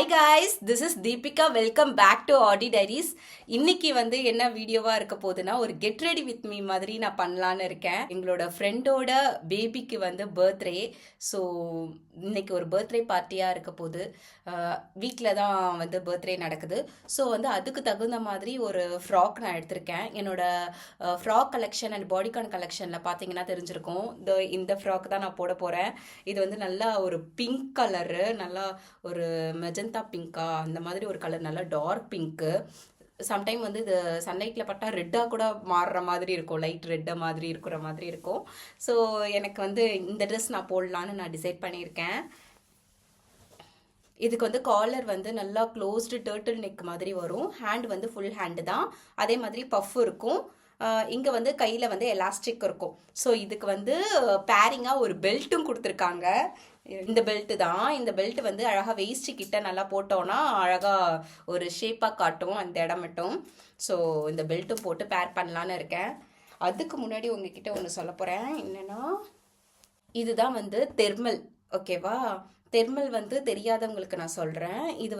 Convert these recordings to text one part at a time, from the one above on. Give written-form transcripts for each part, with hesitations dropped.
Hi guys, this is Deepika. Welcome back to Aadi diaries. இன்னைக்கு என்ன வீடியோவாக இருக்க போகுதுன்னா, ஒரு கெட் ரெடி வித் மீ மாதிரி நான் பண்ணலான்னு இருக்கேன். எங்களோட ஃப்ரெண்டோட பேபிக்கு பர்த்டே. ஸோ இன்னைக்கு ஒரு பர்த்டே பார்ட்டியாக இருக்க போகுது. வீட்டில் தான் பர்த்டே நடக்குது. ஸோ அதுக்கு தகுந்த மாதிரி ஒரு ஃப்ராக் நான் எடுத்திருக்கேன். என்னோட ஃப்ராக் கலெக்ஷன் அண்ட் பாடிகான் கலெக்ஷனில் பார்த்தீங்கன்னா தெரிஞ்சிருக்கும். இந்த ஃப்ராக் தான் நான் போட போகிறேன். இது நல்லா ஒரு பிங்க் கலரு, நல்லா ஒரு மெஜந்தா பிங்கா அந்த மாதிரி ஒரு கலர், நல்லா டார்க் பிங்க்கு. சம்டைம் இது சன்லைட்டில் பட்டா ரெட்டாக கூட மாறுற மாதிரி இருக்கும், லைட் ரெட்டை மாதிரி இருக்கிற மாதிரி இருக்கும். ஸோ எனக்கு இந்த ட்ரெஸ் நான் போடலான்னு நான் டிசைட் பண்ணியிருக்கேன். இதுக்கு காலர் நல்லா க்ளோஸ்டு டர்ட்டில் நெக் மாதிரி வரும். ஹேண்ட் ஃபுல் ஹேண்டு தான். அதே மாதிரி பஃப் இருக்கும். இங்கே கையில் எலாஸ்டிக் இருக்கும். ஸோ இதுக்கு பேரிங்காக ஒரு பெல்ட்டும் கொடுத்துருக்காங்க. இந்த பெல்ட்டு தான். இந்த பெல்ட் அழகாக வேஸ்ட்டு கிட்ட நல்லா போட்டோன்னா அழகாக ஒரு ஷேப்பாக காட்டும் அந்த இடம் மட்டும். ஸோ இந்த பெல்ட்டும் போட்டு பேர் பண்ணலான்னு இருக்கேன். அதுக்கு முன்னாடி உங்ககிட்ட ஒன்று சொல்ல போகிறேன். என்னென்னா, இதுதான் தெர்மல். ஓகேவா? தெர்மல் தெரியாதவங்களுக்கு நான் சொல்கிறேன். இது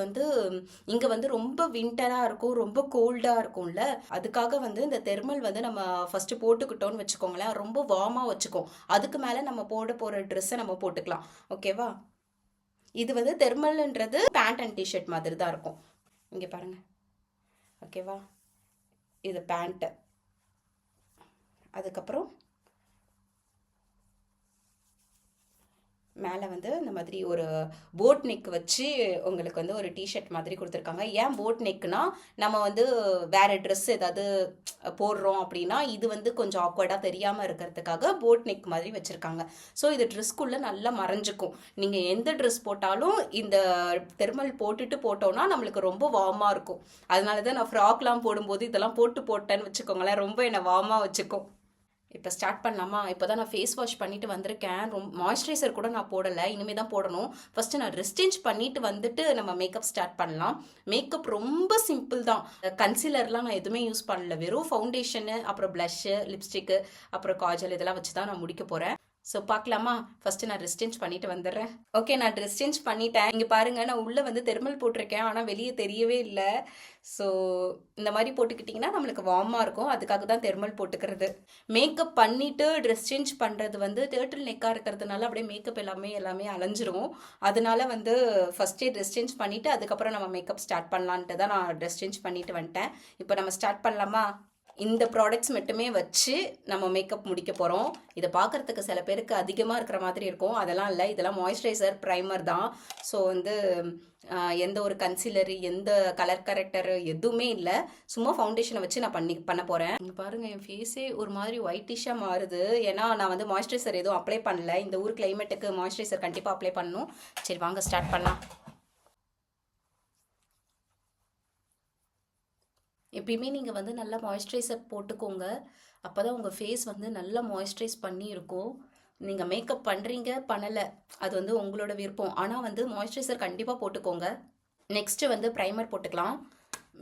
இங்கே ரொம்ப வின்டராக இருக்கும், ரொம்ப கோல்டாக இருக்கும்ல. அதுக்காக இந்த தெர்மல் நம்ம ஃபஸ்ட்டு போட்டுக்கிட்டோன்னு வச்சுக்கோங்களேன், ரொம்ப வார்மாக வச்சுக்கோம். அதுக்கு மேலே நம்ம போட போகிற ட்ரெஸ்ஸை நம்ம போட்டுக்கலாம். ஓகேவா? இது தெர்மல்ன்றது பேண்ட் அண்ட் டிஷர்ட் மாதிரி தான் இருக்கும். இங்கே பாருங்கள். ஓகேவா? இது பேண்ட்டு. அதுக்கப்புறம் மேலே இந்த மாதிரி ஒரு போட் நெக் வச்சு உங்களுக்கு ஒரு டிஷர்ட் மாதிரி கொடுத்துருக்காங்க. ஏன் போட் நெக்குனா, நம்ம வேறு ட்ரெஸ் ஏதாவது போடுறோம் அப்படின்னா இது கொஞ்சம் ஆக்வர்டாக தெரியாமல் இருக்கிறதுக்காக போட் நெக் மாதிரி வச்சுருக்காங்க. ஸோ இது ட்ரெஸ்க்குள்ளே நல்லா மறைஞ்சிக்கும். நீங்கள் எந்த ட்ரெஸ் போட்டாலும் இந்த தெர்மல் போட்டுட்டு போட்டோன்னா நம்மளுக்கு ரொம்ப வார்மாக இருக்கும். அதனால தான் நான் ஃப்ராக்லாம் போடும்போது இதெல்லாம் போட்டேன்னு வச்சுக்கோங்களேன், ரொம்ப என்னை வார்மாக வச்சுக்கும். இப்போ ஸ்டார்ட் பண்ணலாமா? இப்போ தான் நான் ஃபேஸ் வாஷ் பண்ணிட்டு வந்திருக்கேன். மாய்ஸ்சரைசர் கூட நான் போடலை, இனிமேல் தான் போடணும். ஃபஸ்ட்டு நான் ட்ரெஸ் சேஞ்ச் பண்ணிட்டு நம்ம மேக்கப் ஸ்டார்ட் பண்ணலாம். மேக்கப் ரொம்ப சிம்பிள் தான். கன்சீலர்லாம் நான் எதுவுமே யூஸ் பண்ணல. வெறும் ஃபவுண்டேஷனு, அப்புறம் ப்ளஷ்ஷு, லிப்ஸ்டிக்கு, அப்புறம் காஜல் இதெல்லாம் வச்சு தான் நான் முடிக்க போகிறேன். ஸோ பார்க்கலாமா? ஃபஸ்ட்டு நான் ட்ரெஸ் சேஞ்ச் பண்ணிட்டு வந்துடுறேன். ஓகே, நான் ட்ரெஸ் சேஞ்ச் பண்ணிட்டேன். இங்கே பாருங்கள், நான் உள்ளே தெர்மல் போட்டிருக்கேன், ஆனால் வெளியே தெரியவே இல்லை. ஸோ இந்த மாதிரி போட்டுக்கிட்டிங்கன்னா நம்மளுக்கு வார்மாக இருக்கும். அதுக்காக தான் தெர்மல் போட்டுக்கிறது. மேக்கப் பண்ணிவிட்டு ட்ரெஸ் சேஞ்ச் பண்ணுறது டர்ட்டில் நெக்காக இருக்கிறதுனால அப்படியே மேக்கப் எல்லாமே அலைஞ்சிரும். அதனால ஃபஸ்ட்டே ட்ரெஸ் சேஞ்ச் பண்ணிவிட்டு அதுக்கப்புறம் நம்ம மேக்கப் ஸ்டார்ட் பண்ணலான்ட்டு தான் நான் ட்ரெஸ் சேஞ்ச் பண்ணிட்டு வந்துட்டேன். இப்போ நம்ம ஸ்டார்ட் பண்ணலாமா? இந்த ப்ராடக்ட்ஸ் மட்டுமே வச்சு நம்ம மேக்கப் முடிக்க போகிறோம். இதை பார்க்குறதுக்கு சில பேருக்கு அதிகமாக இருக்கிற மாதிரி இருக்கும். அதெல்லாம் இல்லை, இதெல்லாம் மாய்ஸ்சரைசர், ப்ரைமர் தான். ஸோ எந்த ஒரு கன்சீலரு, எந்த கலர் கரெக்டரு எதுவுமே இல்லை. சும்மா ஃபவுண்டேஷனை வச்சு நான் பண்ண போகிறேன். பாருங்கள், என் ஃபேஸே ஒரு மாதிரி ஒயிட்டிஷாக மாறுது. ஏன்னா நான் மாய்ஸ்சரைசர் எதுவும் அப்ளை பண்ணல. இந்த ஊர் கிளைமேட்டுக்கு மாய்ஸ்சரைசர் கண்டிப்பாக அப்ளை பண்ணணும். சரி, வாங்க ஸ்டார்ட் பண்ணலாம். எப்பயுமே நீங்கள் நல்லா மாய்ஸ்சரைசர் போட்டுக்கோங்க. அப்போ தான் உங்கள் ஃபேஸ் நல்லா மாய்ஸ்சரைஸ் பண்ணி இருக்கும். நீங்கள் மேக்கப் பண்ணுறீங்க பண்ணலை, அது உங்களோட விருப்பம். ஆனால் மாய்ஸ்சரைசர் கண்டிப்பாக போட்டுக்கோங்க. நெக்ஸ்ட்டு ப்ரைமர் போட்டுக்கலாம்.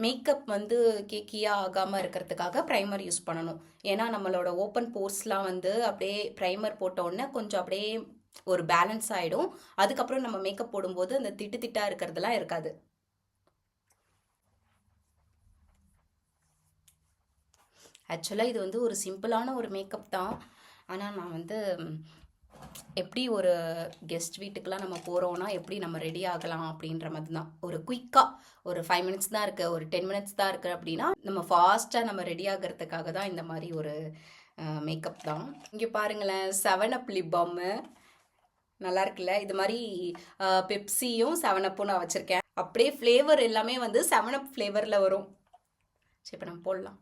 மேக்கப் கேக்கியாக ஆகாமல் இருக்கிறதுக்காக ப்ரைமர் யூஸ் பண்ணணும். ஏன்னா நம்மளோட ஓப்பன் போர்ஸ்லாம் அப்படியே ப்ரைமர் போட்டோன்னே கொஞ்சம் அப்படியே ஒரு பேலன்ஸ் ஆகிடும். அதுக்கப்புறம் நம்ம மேக்கப் போடும்போது அந்த திட்டாக இருக்கிறதுலாம் இருக்காது. ஆக்சுவலாக இது ஒரு சிம்பிளான ஒரு மேக்கப் தான். ஆனால் நான் எப்படி ஒரு கெஸ்ட் வீட்டுக்கெலாம் நம்ம போகிறோன்னா எப்படி நம்ம ரெடி ஆகலாம் அப்படின்ற மாதிரி தான். ஒரு குயிக்காக ஒரு 5 மினிட்ஸ் தான் இருக்குது, ஒரு 10 மினிட்ஸ் தான் இருக்குது அப்படின்னா நம்ம ஃபாஸ்ட்டாக நம்ம ரெடி ஆகிறதுக்காக தான் இந்த மாதிரி ஒரு மேக்கப் தான். இங்கே பாருங்களேன், 7up லிப் பாமு நல்லா இருக்குல்ல. இது மாதிரி பெப்சியும் 7upம் நான் வச்சுருக்கேன். அப்படியே ஃப்ளேவர் எல்லாமே 7up ஃப்ளேவரில் வரும். சரி, இப்போ நம்ம போடலாம்.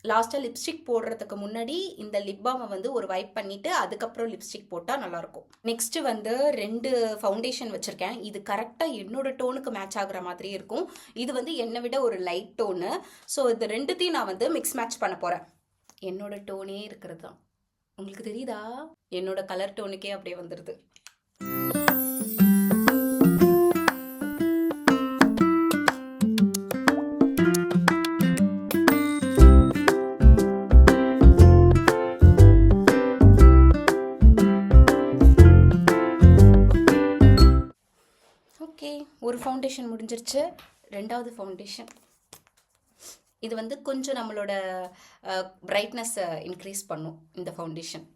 லாஸ்ட்டாக லிப்ஸ்டிக் போடுறதுக்கு முன்னாடி இந்த லிப் பாமை ஒரு வைப் பண்ணிவிட்டு அதுக்கப்புறம் லிப்ஸ்டிக் போட்டால் நல்லாயிருக்கும். நெக்ஸ்ட்டு 2 ஃபவுண்டேஷன் வச்சுருக்கேன். இது கரெக்டாக என்னோட டோனுக்கு மேட்ச் ஆகுற மாதிரி இருக்கும். இது என்னை விட ஒரு லைட் டோனு. ஸோ இது ரெண்டுத்தையும் நான் மிக்ஸ் மேட்ச் பண்ண போகிறேன். என்னோட டோனே இருக்கிறது தான். உங்களுக்கு தெரியுதா? என்னோட கலர் டோனுக்கே அப்படியே வந்துடுது. ஃபவுண்டேஷன் முடிஞ்சிருச்சு. 2வது ஃபவுண்டேஷன். இது வந்து கொஞ்சம் நம்மளோட பிரைட்னஸை இன்க்ரீஸ் பண்ணும் இந்த ஃபவுண்டேஷன்.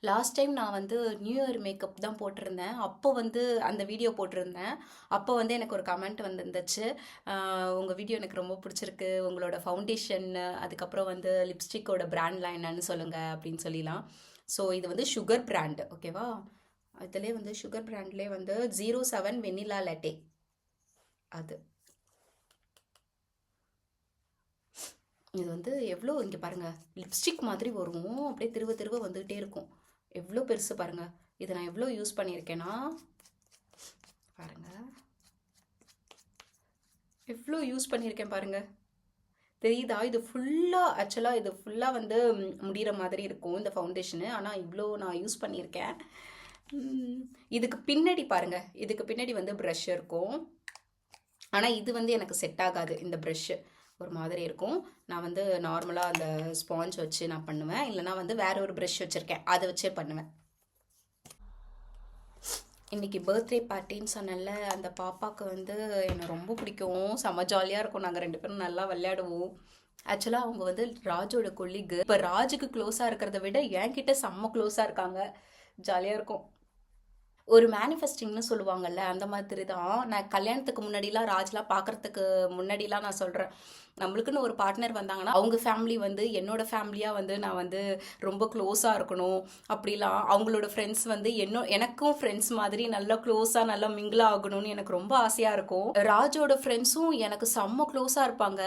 லாஸ்ட் டைம் நான் வந்து நியூ இயர் மேக்கப் தான் போட்டிருந்தேன். அப்போ வந்து அந்த வீடியோ போட்டிருந்தேன். அப்போ வந்து எனக்கு ஒரு கமெண்ட் வந்துருந்துச்சு, உங்கள் வீடியோ எனக்கு ரொம்ப பிடிச்சிருக்கு, உங்களோட ஃபவுண்டேஷன் அதுக்கப்புறம் வந்து லிப்ஸ்டிக்கோட பிராண்ட்லாம் என்னன்னு சொல்லுங்கள் அப்படின்னு சொல்லிலாம். ஸோ இது வந்து சுகர் பிராண்டு, ஓகேவா? இதுலேயே வந்து சுகர் பிராண்ட்லேயே வந்து 07 வெனிலா லேட்டே. அது இது வந்து எவ்வளோ, இங்கே பாருங்கள், லிப்ஸ்டிக் மாதிரி வரும், அப்படியே திருவ திருவ வந்துகிட்டே இருக்கும். எவ்வளோ பெருசு பாருங்கள். இதை நான் எவ்வளோ யூஸ் பண்ணியிருக்கேன்னா பாருங்கள், எவ்வளோ யூஸ் பண்ணியிருக்கேன் பாருங்கள். தெரியுதா? இது ஃபுல்லாக, ஆக்சுவலாக இது ஃபுல்லாக வந்து முடிகிற மாதிரி இருக்கும் இந்த ஃபவுண்டேஷனு. ஆனால் இவ்வளோ நான் யூஸ் பண்ணியிருக்கேன். இதுக்கு பின்னாடி பாருங்கள், இதுக்கு பின்னாடி வந்து ப்ரஷ் இருக்கும். ஆனால் இது வந்து எனக்கு செட் ஆகாது. இந்த ப்ரஷ்ஷு ஒரு மாதிரி இருக்கும். நான் வந்து நார்மலாக அந்த ஸ்பாஞ்ச் வச்சு நான் பண்ணுவேன், இல்லைனா வந்து வேற ஒரு ப்ரஷ் வச்சுருக்கேன், அதை வச்சே பண்ணுவேன். இன்றைக்கி பர்த்டே பார்ட்டின்னு சொன்னல, அந்த பாப்பாவுக்கு வந்து என்னை ரொம்ப பிடிக்கும், செம்ம ஜாலியாக இருக்கும். நாங்கள் 2 பேரும் நல்லா விளையாடுவோம். ஆக்சுவலாக அவங்க வந்து ராஜோட கொல்லிக்கு. இப்போ ராஜுக்கு க்ளோஸாக இருக்கிறத விட என்கிட்ட செம்ம க்ளோஸாக இருக்காங்க. ஜாலியாக இருக்கும். ஒரு மேனிஃபெஸ்டிங்னு சொல்லுவாங்கல்ல, அந்த மாதிரி தான். நான் கல்யாணத்துக்கு முன்னாடிலாம் ராஜ்லாம் பார்க்குறதுக்கு முன்னாடிலாம் நான் சொல்கிறேன், நம்மளுக்குன்னு ஒரு பார்ட்னர் வந்தாங்கன்னா அவங்க ஃபேமிலி வந்து என்னோட ஃபேமிலியாக வந்து நான் வந்து ரொம்ப க்ளோஸாக இருக்கணும். அப்படிலாம் அவங்களோட ஃப்ரெண்ட்ஸ் வந்து எனக்கும் ஃப்ரெண்ட்ஸ் மாதிரி நல்லா க்ளோஸாக நல்லா மிங்கிளாக ஆகணும்னு எனக்கு ரொம்ப ஆசையாக இருக்கும். ராஜோட ஃப்ரெண்ட்ஸும் எனக்கு செம்ம க்ளோஸாக இருப்பாங்க.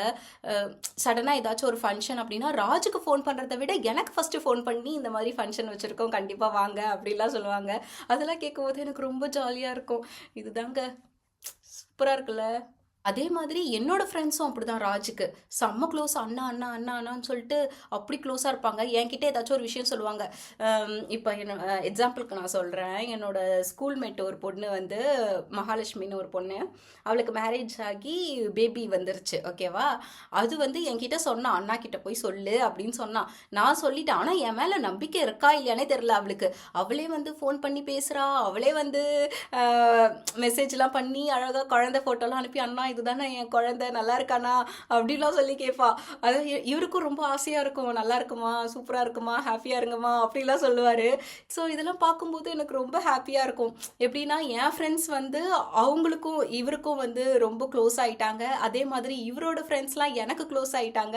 சடனாக ஏதாச்சும் ஒரு ஃபங்க்ஷன் அப்படின்னா ராஜுக்கு ஃபோன் பண்ணுறதை விட எனக்கு ஃபஸ்ட்டு ஃபோன் பண்ணி இந்த மாதிரி ஃபங்க்ஷன் வச்சுருக்கோம், கண்டிப்பாக வாங்க அப்படிலாம் சொல்லுவாங்க. அதெல்லாம் கேட்கும்போது எனக்கு ரொம்ப ஜாலியாக இருக்கும். இதுதாங்க சூப்பராக இருக்குல்ல. அதே மாதிரி என்னோட ஃப்ரெண்ட்ஸும் அப்படி தான். ராஜுக்கு செம்ம க்ளோஸ், அண்ணா அண்ணா அண்ணா அண்ணான்னு சொல்லிட்டு அப்படி க்ளோஸாக இருப்பாங்க. என்கிட்ட ஏதாச்சும் ஒரு விஷயம் சொல்லுவாங்க. இப்போ எக்ஸாம்பிளுக்கு நான் சொல்கிறேன், என்னோட ஸ்கூல்மேட் ஒரு பொண்ணு வந்து மகாலட்சுமின்னு ஒரு பொண்ணு, அவளுக்கு மேரேஜ் ஆகி பேபி வந்துருச்சு, ஓகேவா? அது வந்து என்கிட்ட சொன்னான், அண்ணா கிட்ட போய் சொல்லு அப்படின்னு சொன்னான். நான் சொல்லிட்டேன். ஆனால் என் மேலே நம்பிக்கை இருக்கா இல்லையானே தெரில அவளுக்கு. அவளே வந்து ஃபோன் பண்ணி பேசுகிறா, அவளே வந்து மெசேஜ்லாம் பண்ணி அழகாக குழந்தை ஃபோட்டோலாம் அனுப்பி, அண்ணா இதுதானே என் குழந்தை, நல்லா இருக்கானா அப்படிலாம் சொல்லி கேட்பா. அது இவருக்கும் ரொம்ப ஆசையாக இருக்கும், நல்லா இருக்குமா, சூப்பராக இருக்குமா, ஹாப்பியாக இருங்கம்மா அப்படிலாம் சொல்லுவார். ஸோ இதெல்லாம் பார்க்கும்போது எனக்கு ரொம்ப ஹாப்பியாக இருக்கும். எப்படின்னா என் ஃப்ரெண்ட்ஸ் வந்து அவங்களுக்கும் இவருக்கும் வந்து ரொம்ப க்ளோஸ் ஆகிட்டாங்க. அதே மாதிரி இவரோட ஃப்ரெண்ட்ஸ்லாம் எனக்கு க்ளோஸ் ஆகிட்டாங்க.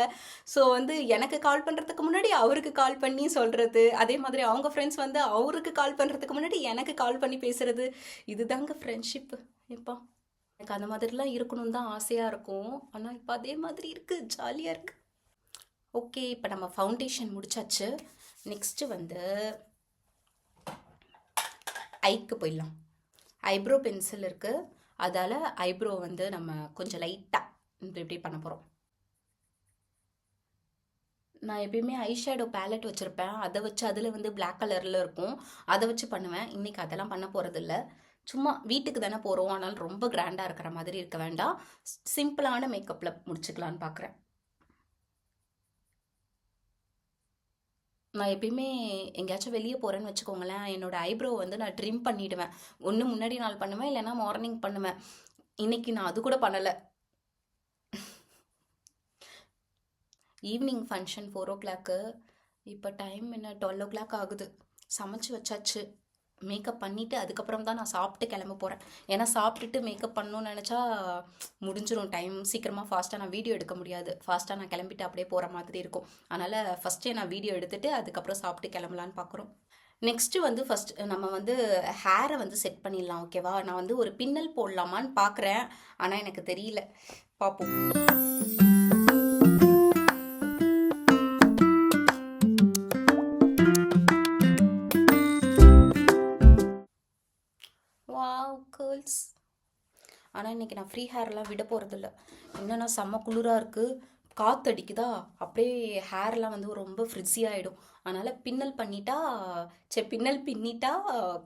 ஸோ வந்து எனக்கு கால் பண்ணுறதுக்கு முன்னாடி அவருக்கு கால் பண்ணி சொல்கிறது, அதே மாதிரி அவங்க ஃப்ரெண்ட்ஸ் வந்து அவருக்கு கால் பண்ணுறதுக்கு முன்னாடி எனக்கு கால் பண்ணி பேசுகிறது. இதுதாங்க ஃப்ரெண்ட்ஷிப்பு. இப்போ எனக்கு அந்த மாதிரிலாம் இருக்கணும்னு தான் ஆசையாக இருக்கும். ஆனால் இப்போ அதே மாதிரி இருக்குது, ஜாலியாக இருக்குது. ஓகே, இப்போ நம்ம ஃபவுண்டேஷன் முடிச்சாச்சு. நெக்ஸ்ட்டு வந்து ஐக்கு போயிடலாம். ஐப்ரோ பென்சில் இருக்குது, அதால் ஐப்ரோ வந்து நம்ம கொஞ்சம் லைட்டாக இப்படி பண்ண போகிறோம். நான் எப்பயுமே ஐ ஷேடோ பேலட் வச்சுருப்பேன், அதை வச்சு அதில் வந்து பிளாக் கலரில் இருக்கும், அதை வச்சு பண்ணுவேன். இன்றைக்கி அதெல்லாம் பண்ண போகிறதில்ல. சும்மா வீட்டுக்கு தானே போகிறோம், ஆனால் ரொம்ப கிராண்டாக இருக்கிற மாதிரி இருக்க வேண்டாம், சிம்பிளான மேக்கப்பில் முடிச்சுக்கலான்னு பார்க்குறேன். நான் எப்பயுமே எங்கேயாச்சும் வெளியே போகிறேன்னு வச்சுக்கோங்களேன், என்னோடய ஐப்ரோ வந்து நான் ட்ரிம் பண்ணிவிடுவேன். ஒன்று முன்னாடி நாள் பண்ணுவேன், இல்லைனா மார்னிங் பண்ணுவேன். இன்றைக்கி நான் அது கூட பண்ணலை. Evening function 4 o'clock. இப்போ டைம் என்ன 12 o'clock ஆகுது. சமைச்சு வச்சாச்சு, மேக்கப் பண்ணிவிட்டு அதுக்கப்புறம் தான் நான் சாப்பிட்டு கிளம்ப போகிறேன். ஏன்னா சாப்பிட்டுட்டு மேக்கப் பண்ணணும்னு நினச்சா முடிஞ்சிடும் டைம். சீக்கிரமாக ஃபாஸ்ட்டாக நான் வீடியோ எடுக்க முடியாது, ஃபாஸ்ட்டாக நான் கிளம்பிட்டு அப்படியே போகிற மாதிரி இருக்கும். அதனால் ஃபஸ்ட்டே நான் வீடியோ எடுத்துகிட்டு அதுக்கப்புறம் சாப்பிட்டு கிளம்பலான்னு பார்க்குறோம். நெக்ஸ்ட்டு வந்து ஃபஸ்ட் நம்ம வந்து ஹேரை வந்து செட் பண்ணிடலாம், ஓகேவா? நான் வந்து ஒரு பின்னல் போடலாமான்னு பார்க்குறேன், ஆனால் எனக்கு தெரியல, பார்ப்போம். கேர்ள்ஸ், ஆனால் இன்றைக்கி நான் ஃப்ரீ ஹேர்லாம் விட போகிறதில்ல. என்னென்னா செம்ம குளிராக இருக்குது, காற்று அடிக்குதா, அப்படியே ஹேர்லாம் வந்து ரொம்ப ஃப்ரிஸி ஆகிடும். அதனால் பின்னல் பண்ணிட்டா, பின்னல் பின்னிட்டா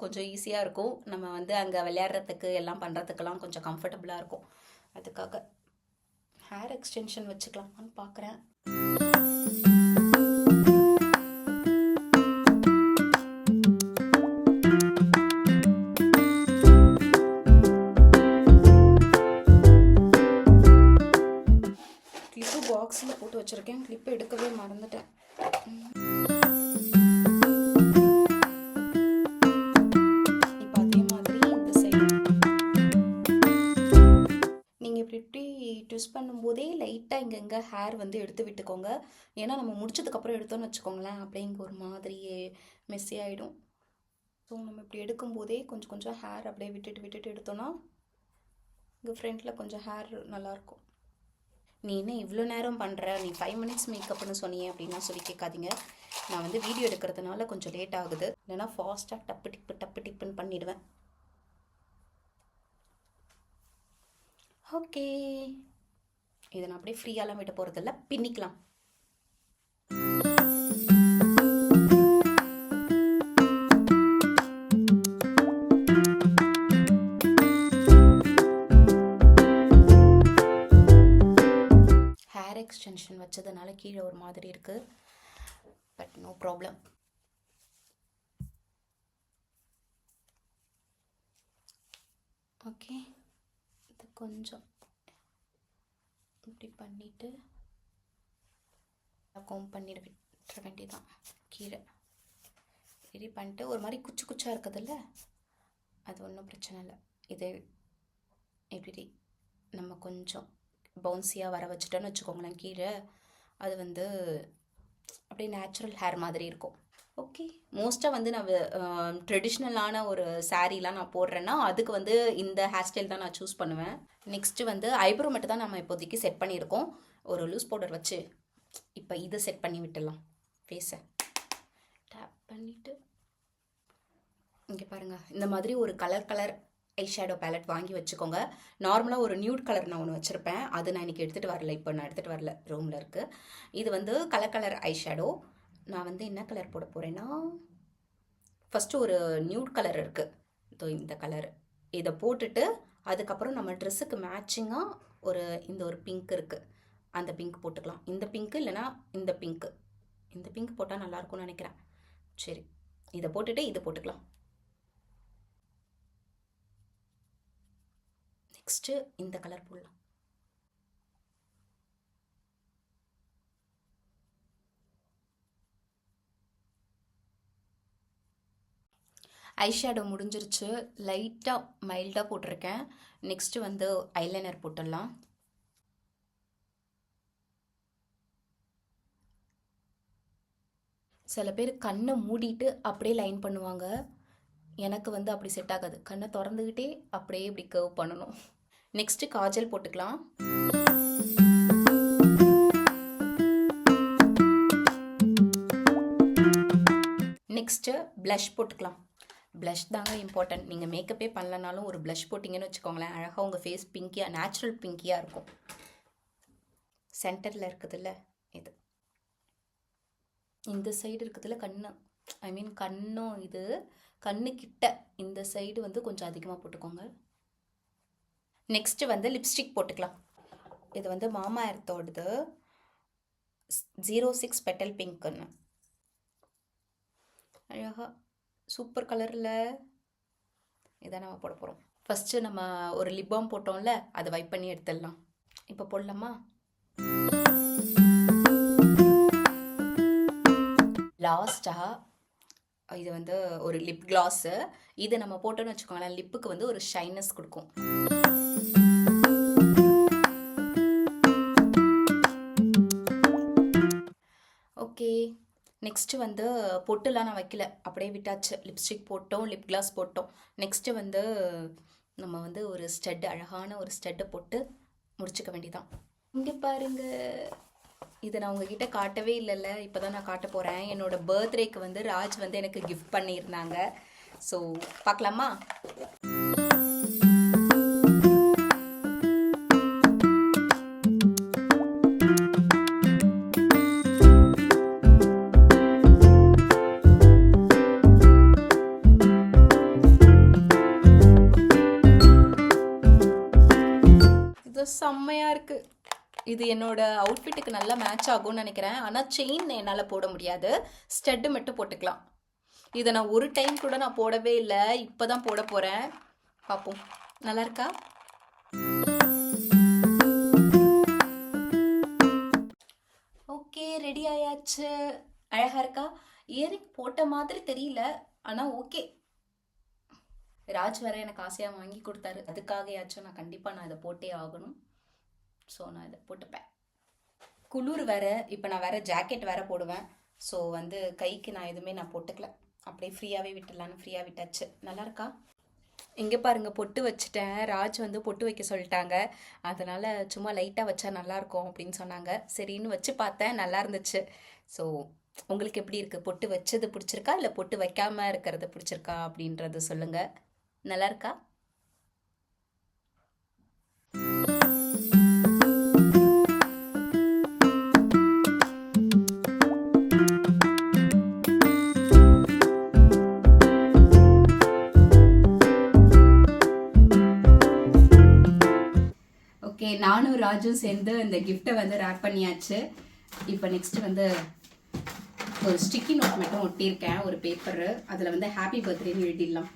கொஞ்சம் ஈஸியாக இருக்கும். நம்ம வந்து அங்கே விளையாடுறதுக்கு எல்லாம் பண்ணுறதுக்கெல்லாம் கொஞ்சம் கம்ஃபர்டபுளாக இருக்கும். அதுக்காக ஹேர் எக்ஸ்டென்ஷன் வச்சுக்கலாமான்னு பார்க்குறேன். செகண்ட் கிளிப் எடுக்கவே மறந்துட்டேன். இப்போ அதே மாதிரி இந்த சைடு நீங்கள் இப்படி ட்விஸ்ட் பண்ணும்போதே லைட்டாக இங்கே ஹேர் வந்து எடுத்து விட்டுக்கோங்க. ஏன்னா நம்ம முடிச்சதுக்கப்புறம் எடுத்தோன்னு வச்சுக்கோங்களேன், அப்படியே இங்கே ஒரு மாதிரி மெஸ்ஸி ஆகிடும். ஸோ நம்ம இப்படி எடுக்கும்போதே கொஞ்சம் கொஞ்சம் ஹேர் அப்படியே விட்டுட்டு எடுத்தோன்னா இங்கே ஃப்ரண்ட்டில் கொஞ்சம் ஹேர் நல்லாயிருக்கும். நீ என்ன இவ்வளோ நேரம் பண்ணுற, நீ 5 மினிட்ஸ் மேக்கப்னு சொன்னியே அப்படின்லாம் சொல்லி கேட்காதீங்க. நான் வந்து வீடியோ எடுக்கிறதுனால கொஞ்சம் லேட் ஆகுது, இல்லைனா ஃபாஸ்ட்டாக டப்பு டிப்புன்னு பண்ணிவிடுவேன். ஓகே, இதை நான் அப்படியே ஃப்ரீயாலாம் விட போகிறதில்ல, பின்னிக்கலாம். ஹேர் எக்ஸ்டென்ஷன் வச்சதுனால கீழே ஒரு மாதிரி இருக்குது, பட் நோ ப்ராப்ளம். ஓகே, இது கொஞ்சம் இப்படி பண்ணிவிட்டு கோம் பண்ணிட விட்டுற வேண்டியதான். கீழே ரெடி பண்ணிட்டு ஒரு மாதிரி குச்சி குச்சாக இருக்குதுல்ல, அது ஒன்றும் பிரச்சனை இல்லை. இது இப்படி நம்ம கொஞ்சம் பவுன்சியாக வர வச்சுட்டோன்னு வச்சுக்கோங்களேன் கீழே, அது வந்து அப்படியே நேச்சுரல் ஹேர் மாதிரி இருக்கும். ஓகே, மோஸ்ட்டாக வந்து நான் ட்ரெடிஷ்னலான ஒரு சாரீலாம் நான் போடுறேன்னா அதுக்கு வந்து இந்த ஹேர் ஸ்டைல் தான் நான் சூஸ் பண்ணுவேன். நெக்ஸ்ட்டு வந்து ஐப்ரோ மட்டும் தான் நம்ம இப்போதைக்கு செட் பண்ணியிருக்கோம். ஒரு லூஸ் பவுடர் வச்சு இப்போ இதை செட் பண்ணி விட்டுடலாம். ஃபேஸை டேப் பண்ணிவிட்டு இங்கே பாருங்கள், இந்த மாதிரி ஒரு கலர் ஐ ஷேடோ பேலட் வாங்கி வச்சுக்கோங்க. நார்மலாக ஒரு நியூட் கலர் நான் ஒன்று வச்சுருப்பேன், அது நான் இன்றைக்கி எடுத்துகிட்டு வரல, இப்போ நான் எடுத்துகிட்டு வரல, ரூமில் இருக்குது. இது வந்து கலர் ஐ ஷேடோ. நான் வந்து என்ன கலர் போட போகிறேன்னா, ஃபஸ்ட்டு ஒரு நியூட் கலர் இருக்குது, இதோ இந்த கலர், இதை போட்டுட்டு அதுக்கப்புறம் நம்ம ட்ரெஸ்ஸுக்கு மேட்சிங்காக இந்த ஒரு பிங்க் இருக்குது, அந்த பிங்க் போட்டுக்கலாம். இந்த பிங்க்கு இல்லைனா இந்த பிங்க் போட்டால் நல்லாயிருக்கும்னு நினைக்கிறேன். சரி, இதை போட்டுட்டு இது போட்டுக்கலாம். நெக்ஸ்ட்டு இந்த கலர் போடலாம். ஐஷேடோ முடிஞ்சிருச்சு, லைட்டாக மைல்டாக போட்டிருக்கேன். நெக்ஸ்ட்டு வந்து ஐலைனர் போட்டுடலாம். சில பேர் கண்ணை மூடிட்டு அப்படியே லைன் பண்ணுவாங்க, எனக்கு வந்து அப்படி செட் ஆகாது. கண்ணை திறந்துக்கிட்டே அப்படியே இப்படி கர்வ் பண்ணணும். நெக்ஸ்ட்டு காஜல் போட்டுக்கலாம். நெக்ஸ்ட்டு ப்ளஷ் போட்டுக்கலாம். ப்ளஷ் தாங்க இம்பார்ட்டன்ட். நீங்கள் மேக்கப்பே பண்ணலனாலும் ஒரு ப்ளஷ் போட்டிங்கன்னு வச்சுக்கோங்களேன், அழகாக உங்கள் ஃபேஸ் பிங்கியாக, நேச்சுரல் பிங்கியாக இருக்கும். சென்டரில் இருக்குதுல்ல இது, இந்த சைடு இருக்குதுல்ல கண்ணும் இது கண்ணு கிட்ட இந்த சைடு வந்து கொஞ்சம் அதிகமாக போட்டுக்கோங்க. நெக்ஸ்ட்டு வந்து லிப்ஸ்டிக் போட்டுக்கலாம். இது வந்து மாமா எர்த்தோடது 06 பெட்டல் பிங்க்குன்னு, அழகாக சூப்பர் கலரில் இதை நம்ம போட போகிறோம். ஃபஸ்ட்டு நம்ம ஒரு லிப் பாம் போட்டோம்ல, அதை வைப் பண்ணி எடுத்துடலாம். இப்போ போடலாமா? லாஸ்ட்டாக இது வந்து ஒரு லிப் கிளாஸு, இது நம்ம போட்டோன்னு வச்சுக்கோங்களேன், லிப்புக்கு வந்து ஒரு ஷைனஸ் கொடுக்கும். ஓகே, நெக்ஸ்ட்டு வந்து பொட்டுலாம் நான் வைக்கல, அப்படியே விட்டாச்சு. லிப்ஸ்டிக் போட்டோம், லிப் கிளாஸ் போட்டோம். நெக்ஸ்ட்டு வந்து நம்ம வந்து ஒரு ஸ்டட், அழகான ஒரு ஸ்டட்டை போட்டு முடிச்சுக்க வேண்டியதான். இங்கே பாருங்கள், இதை நான் உங்ககிட்ட காட்டவே இல்லைல்ல, இப்போ தான் நான் காட்ட போகிறேன். என்னோடய பர்த்டேக்கு வந்து ராஜ் வந்து எனக்கு கிஃப்ட் பண்ணியிருந்தாங்க. ஸோ பார்க்கலாமா? இது செம்மையாக இருக்குது. இது என்னோட அவுட்ஃபிட்டுக்கு நல்லா மேட்ச் ஆகும்னு நினைக்கிறேன். ஆனால் செயின் என்னால் போட முடியாது, ஸ்டட்டு மட்டும் போட்டுக்கலாம். இதை நான் ஒரு டைம் கூட நான் போடவே இல்லை, இப்போ தான் போட போகிறேன். பார்ப்போம், நல்லா இருக்கா? இயரிங் போட்ட மாதிரி தெரியல, ஆனால் ஓகே. ராஜ் வேற எனக்கு ஆசையாக வாங்கி கொடுத்தாரு, அதுக்காகயாச்சும் நான் கண்டிப்பாக நான் இதை போட்டே ஆகணும். ஸோ நான் இதை போட்டுப்பேன். குளிர் வேற, இப்போ நான் வேற ஜாக்கெட் வேற போடுவேன். ஸோ வந்து கைக்கு நான் எதுவுமே நான் போட்டுக்கல, அப்படியே ஃப்ரீயாகவே விட்டுடலான்னு ஃப்ரீயாக விட்டாச்சு. நல்லா இருக்கா? இங்கே பாருங்க, பொட்டு வச்சுட்டேன். ராஜ் வந்து பொட்டு வைக்க சொல்லிட்டாங்க, அதனால் சும்மா லைட்டாக வச்சா நல்லாயிருக்கும் அப்படின்னு சொன்னாங்க. சரின்னு வச்சு பார்த்தேன், நல்லா இருந்துச்சு. ஸோ உங்களுக்கு எப்படி இருக்குது? பொட்டு வச்சது பிடிச்சிருக்கா இல்லை பொட்டு வைக்காமல் இருக்கிறது பிடிச்சிருக்கா அப்படின்றது சொல்லுங்கள். நல்லா இருக்கா? ஓகே, நானும் ராஜும் சேர்ந்து இந்த கிஃப்டை வந்து ரேப் பண்ணியாச்சு. இப்போ நெக்ஸ்ட் வந்து ஒரு ஸ்டிக்கி நோட் மட்டும் ஒட்டியிருக்கேன், ஒரு பேப்பரு. அதில் வந்து ஹாப்பி பர்த்டேன்னு எழுதிடலாம்.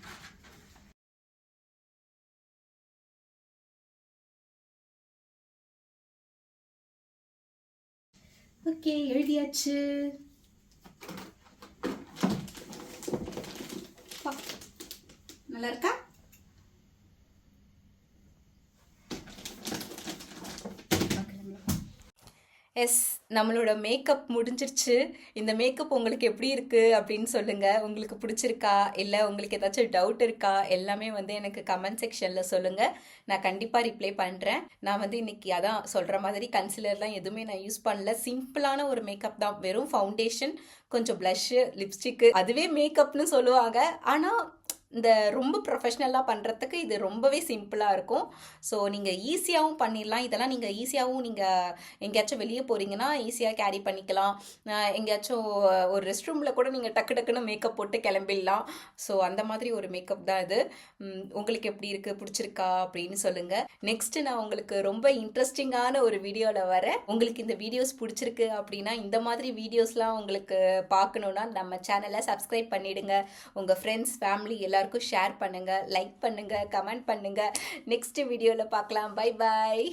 ஓகே, எழுதியாச்சு. நல்லா இருக்கா? எஸ், நம்மளோட மேக்கப் முடிஞ்சிருச்சு. இந்த மேக்கப் உங்களுக்கு எப்படி இருக்குது அப்படின்னு சொல்லுங்கள். உங்களுக்கு பிடிச்சிருக்கா இல்லை உங்களுக்கு ஏதாச்சும் டவுட் இருக்கா? எல்லாமே வந்து எனக்கு கமெண்ட் செக்ஷனில் சொல்லுங்கள், நான் கண்டிப்பாக ரிப்ளை பண்ணுறேன். நான் வந்து இன்றைக்கி அதான் சொல்கிற மாதிரி கன்சிலர்லாம் எதுவுமே நான் யூஸ் பண்ணல. சிம்பிளான ஒரு மேக்கப் தான், வெறும் ஃபவுண்டேஷன், கொஞ்சம் ப்ளஷ்ஷு, லிப்ஸ்டிக்கு, அதுவே மேக்கப்னு சொல்லுவாங்க. ஆனால் இந்த ரொம்ப ப்ரொஃபஷ்னலாக பண்ணுறதுக்கு இது ரொம்பவே சிம்பிளாக இருக்கும். ஸோ நீங்கள் ஈஸியாகவும் பண்ணிடலாம். இதெல்லாம் நீங்கள் ஈஸியாகவும் நீங்கள் எங்கேயாச்சும் வெளியே போகிறீங்கன்னா ஈஸியாக கேரி பண்ணிக்கலாம். எங்கேயாச்சும் ஒரு ரெஸ்ட் ரூமில் கூட நீங்கள் டக்கு டக்குன்னு மேக்கப் போட்டு கிளம்பிடலாம். ஸோ அந்த மாதிரி ஒரு மேக்கப் தான் இது. உங்களுக்கு எப்படி இருக்குது, பிடிச்சிருக்கா அப்படின்னு சொல்லுங்கள். நெக்ஸ்ட்டு நான் உங்களுக்கு ரொம்ப இன்ட்ரெஸ்டிங்கான ஒரு வீடியோவில் வரேன். உங்களுக்கு இந்த வீடியோஸ் பிடிச்சிருக்கு அப்படின்னா, இந்த மாதிரி வீடியோஸ்லாம் உங்களுக்கு பார்க்கணுன்னா நம்ம சேனலை சப்ஸ்கிரைப் பண்ணிவிடுங்க. உங்கள் ஃப்ரெண்ட்ஸ், ஃபேமிலி எல்லாருக்கும் ஷேர் பண்ணுங்கள், லைக் பண்ணுங்கள், கமெண்ட் பண்ணுங்கள். நெக்ஸ்ட் வீடியோவில் பார்க்கலாம். Bye bye.